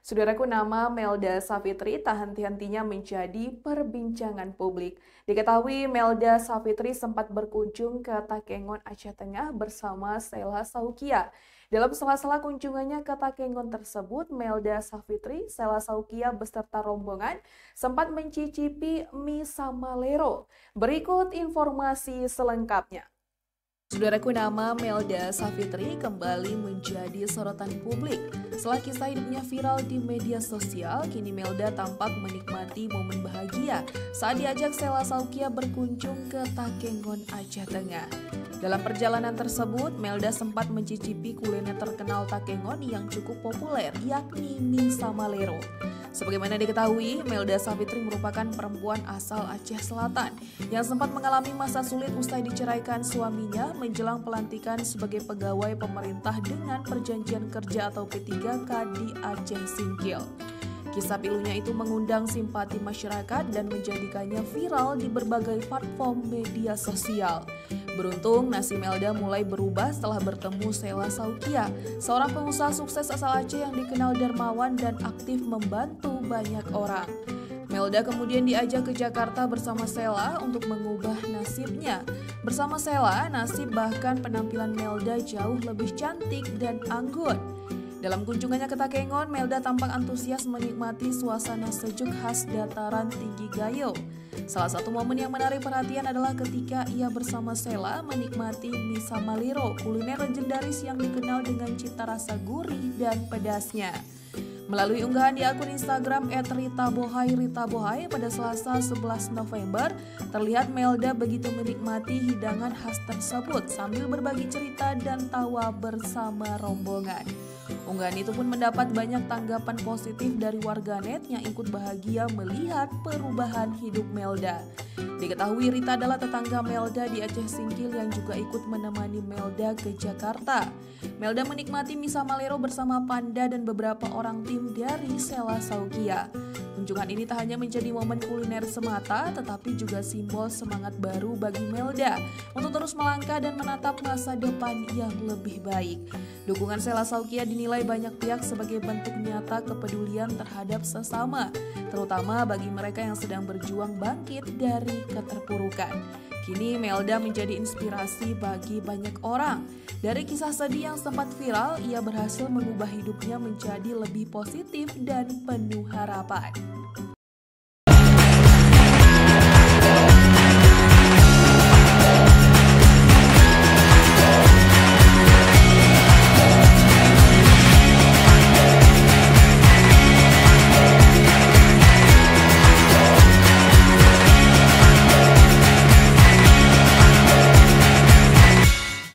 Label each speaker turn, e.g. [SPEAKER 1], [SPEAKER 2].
[SPEAKER 1] Saudaraku, nama Melda Savitri tak henti-hentinya menjadi perbincangan publik. Diketahui Melda Savitri sempat berkunjung ke Takengon, Aceh Tengah bersama Sheila Saukia. Dalam sela-sela kunjungannya ke Takengon tersebut, Melda Savitri, Sheila Saukia beserta rombongan sempat mencicipi mie samalero. Berikut informasi selengkapnya. Saudaraku, nama Melda Savitri kembali menjadi sorotan publik. Setelah kisah hidupnya viral di media sosial, kini Melda tampak menikmati momen bahagia saat diajak Sheila Saukia berkunjung ke Takengon, Aceh Tengah. Dalam perjalanan tersebut, Melda sempat mencicipi kuliner terkenal Takengon yang cukup populer, yakni mie samalero. Sebagaimana diketahui, Melda Savitri merupakan perempuan asal Aceh Selatan yang sempat mengalami masa sulit usai diceraikan suaminya menjelang pelantikan sebagai pegawai pemerintah dengan perjanjian kerja atau P3K di Aceh Singkil. Kisah pilunya itu mengundang simpati masyarakat dan menjadikannya viral di berbagai platform media sosial. Beruntung, nasib Melda mulai berubah setelah bertemu Sheila Saukia, seorang pengusaha sukses asal Aceh yang dikenal dermawan dan aktif membantu banyak orang. Melda kemudian diajak ke Jakarta bersama Sheila untuk mengubah nasibnya. Bersama Sheila, nasib bahkan penampilan Melda jauh lebih cantik dan anggun. Dalam kunjungannya ke Takengon, Melda tampak antusias menikmati suasana sejuk khas dataran tinggi Gayo. Salah satu momen yang menarik perhatian adalah ketika ia bersama Sheila menikmati mie samalero, kuliner legendaris yang dikenal dengan cita rasa gurih dan pedasnya. Melalui unggahan di akun Instagram @ritabohai pada Selasa 11 November, terlihat Melda begitu menikmati hidangan khas tersebut sambil berbagi cerita dan tawa bersama rombongan. Unggahan itu pun mendapat banyak tanggapan positif dari warganet yang ikut bahagia melihat perubahan hidup Melda. Diketahui Rita adalah tetangga Melda di Aceh Singkil yang juga ikut menemani Melda ke Jakarta. Melda menikmati mie samalero bersama Panda dan beberapa orang tim dari Sheila Saukia. Kunjungan ini tak hanya menjadi momen kuliner semata, tetapi juga simbol semangat baru bagi Melda untuk terus melangkah dan menatap masa depan yang lebih baik. Dukungan Sheila Saukia dinilai banyak pihak sebagai bentuk nyata kepedulian terhadap sesama, terutama bagi mereka yang sedang berjuang bangkit dari keterpurukan. Kini Melda menjadi inspirasi bagi banyak orang. Dari kisah sedih yang sempat viral, ia berhasil mengubah hidupnya menjadi lebih positif dan penuh harapan.